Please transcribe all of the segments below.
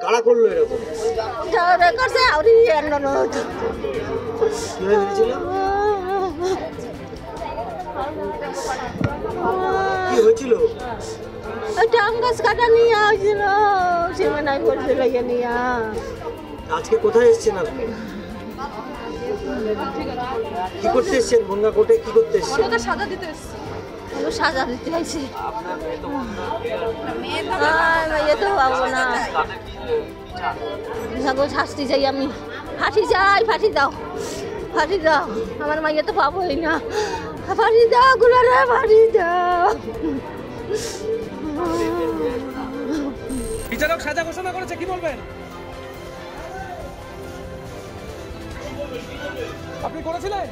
কারা করলো এরকম? করছে আউরি ননদ। কি হয়েছিল? ওইটা আম গাছ কাটা নিয়ে আসছিল, সীমানায় পড়ছিল নিয়ে। আজকে কোথায় এসছেন আপনি? কি করতে এসছেন? বনগা কোর্টে কি করতে এসছেন? সাজা দিতে এসছি। সাজা দিতে হয়েছে। মেয়ে তো পাবো না, শাস্তি চাই আমি। ফাঁসি চাই, ফাঁসি দাও, ফাঁসি দাও। আমার মাইয়া তো পাবোই না, ফাঁসি দাও গুলারে, ফাঁসি দাও। বিচারক সাজা ঘোষণা করেছে, কি বলবেন? আপনি করেছিলেন?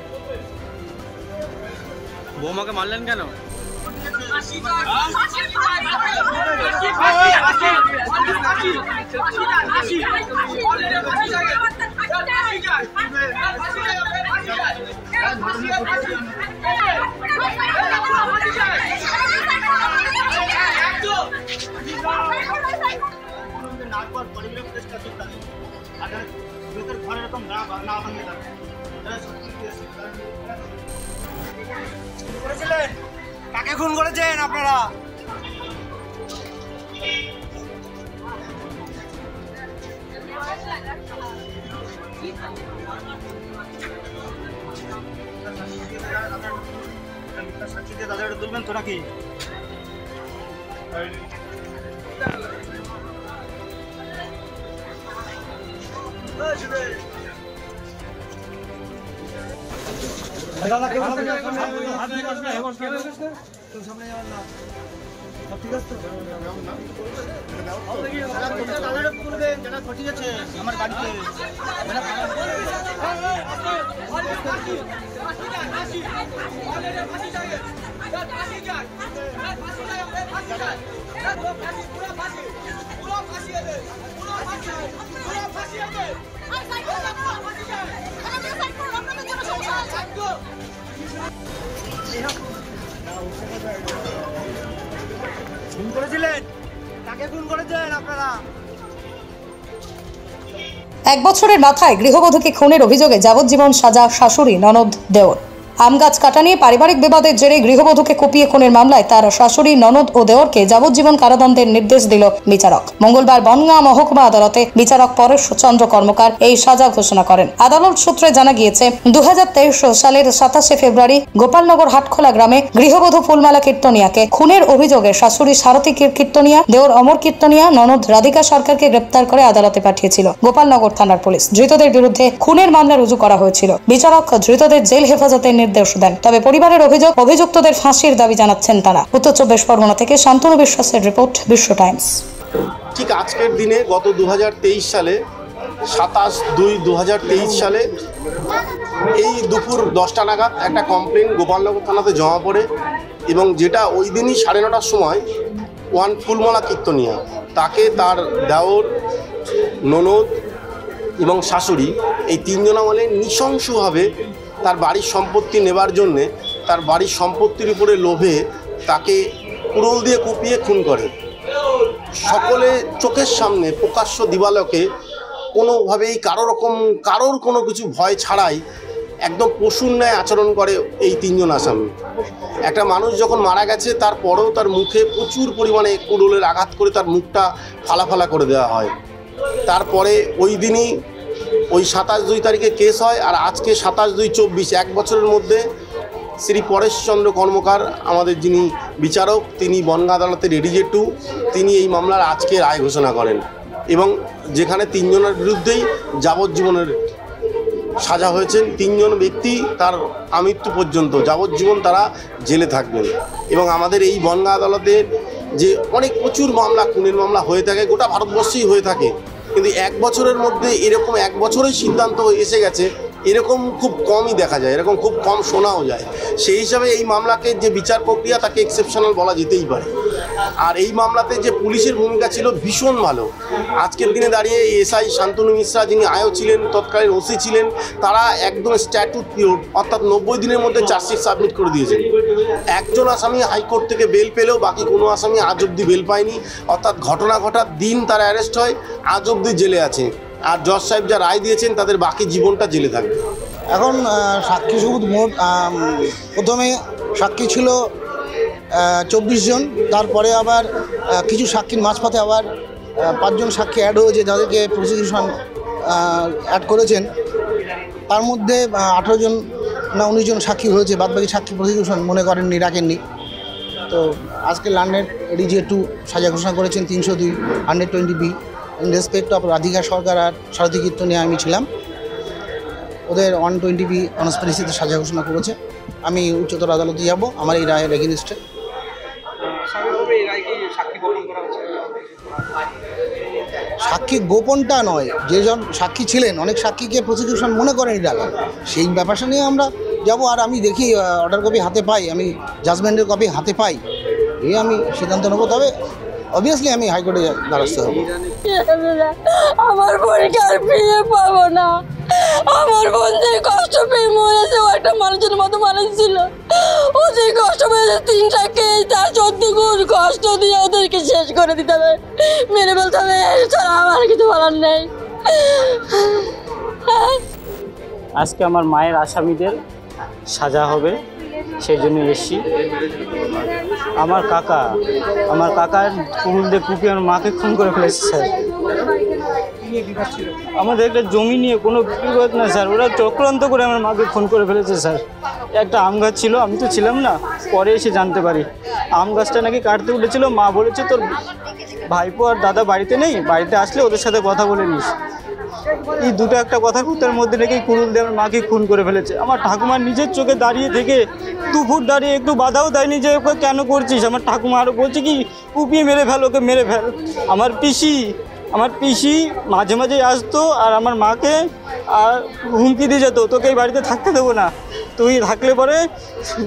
বৌমাকে মারলেন কেন? কাকে খুন করেছেন আপনারা? তাদের তুলবেন তো নাকি? আমার বাড়িতে খুন করেছিলেন? কাকে খুন করেছেন আপনারা? এক বছরের মাথায় গৃহবধূকে খুনের অভিযোগে যাবজ্জীবন সাজা শাশুড়ি ননদ দেওর। আম গাছ কাটা নিয়ে পারিবারিক বিবাদের জেরে গৃহবধূকে কুপিয়ে খুনের মামলায় তার শাশুড়ি ননদ ও দেওরকে যাবজ্জীবন কারাদণ্ডের নির্দেশ দিল বিচারক। মঙ্গলবার বনগাঁ মহকুমা আদালতে বিচারক পরেশ চন্দ্র কর্মকার এই সাজা ঘোষণা করেন। আদালত সূত্রে জানা গিয়েছে, 2023 সালের 27 ফেব্রুয়ারি গোপালনগর হাটখোলা গ্রামে গৃহবধূ ফুলমালা কীর্তনিয়াকে খুনের অভিযোগে শাশুড়ি সারথী কীর্তনিয়া, দেওর অমর কীর্তনিয়া, ননদ রাধিকা সরকারকে গ্রেপ্তার করে আদালতে পাঠিয়েছিল গোপালনগর থানার পুলিশ। ধৃতদের বিরুদ্ধে খুনের মামলা রুজু করা হয়েছিল। বিচারক ধৃতদের জেল হেফাজতের নির্দেশ দেন। তবে পরিবারের অভিযুক্তদের ফাঁসির দাবি জানাচ্ছেন তারা। উত্তর 24 পরগনা থেকে শান্তনু বিশ্বাসের রিপোর্ট, বিশ্ব টাইমস। ঠিক আজকের দিনে গত 2023 সালে 27/2/2023 সালে এই দুপুর 10টা নাগাদ একটা কমপ্লেন গোপালনগর থানাতে জমা পড়ে এবং যেটা ওই দিনই 9:30টার সময় ফুলমালা কীর্তনিয়া তাকে তার দেওর, ননদ এবং শাশুড়ি এই তিনজনা মিলে নৃশংসভাবে তার বাড়ির সম্পত্তি নেবার জন্যে তার বাড়ির সম্পত্তির উপরে লোভে তাকে কুড়োল দিয়ে কুপিয়ে খুন করে। সকলে চোখের সামনে প্রকাশ্য দিবালোকে কোনোভাবেই কারোর কোনো কিছু ভয় ছাড়াই একদম পশুর ন্যায় আচরণ করে এই তিনজন আসামি। একটা মানুষ যখন মারা গেছে তারপরেও তার মুখে প্রচুর পরিমাণে কুড়োলের আঘাত করে তার মুখটা ফালা করে দেওয়া হয়। তারপরে ওই দিনই ওই 27/2 তারিখে কেস হয়। আর আজকে 27/2/24 এক বছরের মধ্যে শ্রী পরেশ চন্দ্র কর্মকার আমাদের যিনি বিচারক, তিনি বনগাঁ আদালতের এডিজে 2, তিনি এই মামলার আজকে রায় ঘোষণা করেন এবং যেখানে তিনজনের বিরুদ্ধেই যাবজ্জীবনের সাজা হয়েছেন। তিনজন ব্যক্তি তার আমৃত্যু পর্যন্ত যাবজ্জীবন তারা জেলে থাকবেন। এবং আমাদের এই বনগাঁ আদালতের যে প্রচুর মামলা, খুনের মামলা হয়ে থাকে, গোটা ভারতবর্ষেই হয়ে থাকে, কিন্তু এক বছরের মধ্যে এরকম এক বছরেই সিদ্ধান্ত এসে গেছে এরকম খুব কমই দেখা যায়, এরকম খুব কম শোনাও যায়। সেই হিসাবে এই মামলাকে যে বিচার প্রক্রিয়া তাকে এক্সেপশনাল বলা যেতেই পারে। আর এই মামলাতে যে পুলিশের ভূমিকা ছিল ভীষণ ভালো। আজকের দিনে দাঁড়িয়ে এসআই শান্তনু মিশ্রা, যিনি আয়ও ছিলেন, তৎকালীন ওসি ছিলেন, তারা একদম স্ট্যাটুট পিওর, অর্থাৎ 90 দিনের মধ্যে চার্জশিট সাবমিট করে দিয়েছেন। একজন আসামি হাইকোর্ট থেকে বেল পেলেও বাকি কোনো আসামি আজ অবধি বেল পায়নি, অর্থাৎ ঘটনা ঘটার দিন তারা অ্যারেস্ট হয়, আজ অবধি জেলে আছে। আর জজ সাহেব যা রায় দিয়েছেন তাদের বাকি জীবনটা জেলে থাকবে। এখন সাক্ষী সবুত মোট প্রথমে সাক্ষী ছিল 24 জন, তারপরে আবার কিছু সাক্ষীর মাঝপথে আবার 5 জন সাক্ষী অ্যাড হয়েছে, যাদেরকে প্রসিকিউশন অ্যাড করেছেন। তার মধ্যে 18 জন না 19 জন সাক্ষী হয়েছে, বাদবাকি সাক্ষী প্রসিকিউশন মনে করেননি, রাখেননি। তো আজকে লন্ডনের এডিজে 2 সাজা ঘোষণা করেছেন 302 120B in respect of Radhika Sarkar আর সারথী কীর্তন নিয়ে আমি ছিলাম। ওদের 120B কনস্পিরেসিতে সাজা ঘোষণা করেছে। আমি উচ্চতর আদালতে যাব আমার এই রায়ের এগেইনস্টে। সাক্ষী গোপনটা নয়, যেজন সাক্ষী ছিলেন, অনেক সাক্ষীকে প্রসিকিউশন মনে করেনি রাখা, সেই ব্যাপারটা নিয়ে আমরা যাব। আর আমি দেখি অর্ডার কপি হাতে পাই, আমি জাজমেন্টের কপি হাতে পাই, এই আমি সিদ্ধান্ত নেবো। তবে অবভিয়াসলি আমি হাইকোর্টে দ্বারস্থ হব। আমার বোনকে আর ফিরে পাবো না। আমার বোন যে কষ্ট পেয়ে মরেছে, ও একটা মানুষের মতো মানুষ ছিল। ও যে কষ্ট পেয়েছে, 3টাকে তার 14 গুণ কষ্ট দিয়ে ওদেরকে শেষ করে দিতে হবে, মেরে ফেলতে হবে। এছাড়া আমার কিছু বলার নেই। আজকে আমার মায়ের আসামিদের সাজা হবে, সেই জন্য এসেছি। আমার কাকার কুকুর দিয়ে কুপিয়ে আমার মাকে খুন করে ফেলেছে স্যার। আমাদের একটা জমি নিয়ে কোনো বিবাদ না স্যার, ওরা চক্রান্ত করে আমার মাকে খুন করে ফেলেছে স্যার। একটা আম গাছ ছিল, আমি তো ছিলাম না, পরে এসে জানতে পারি আম গাছটা নাকি কাটতে উঠেছিল। মা বলেছে তোর ভাইপো আর দাদা বাড়িতে নেই, বাড়িতে আসলে ওদের সাথে কথা বলে নিস। এই দুটো একটা কথার উত্তরের মধ্যে নাকি কুড়ুল দিয়ে আমার মাকে খুন করে ফেলেছে। আমার ঠাকুমার নিজের চোখে দাঁড়িয়ে থেকে 2 ফুট দাঁড়িয়ে একটু বাধাও দেয়নি যে ওকে কেন করছিস। আমার ঠাকুমা আরও বলছে কি কুপিয়ে মেরে ফেল, ওকে মেরে ফেল। আমার পিসি মাঝে মাঝে আসতো আর আমার মাকে আর হুমকি দিয়ে যেত, তোকে এই বাড়িতে থাকতে দেবো না, তুই থাকলে পরে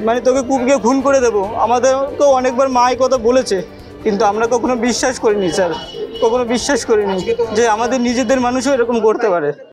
মানে তোকে কুপিয়ে খুন করে দেবো। আমাদেরকেও অনেকবার মা এই কথা বলেছে, কিন্তু আমরা কখনো বিশ্বাস করিনি স্যার, কখনো বিশ্বাস করিনি যে আমাদের নিজেদের মানুষও এরকম করতে পারে।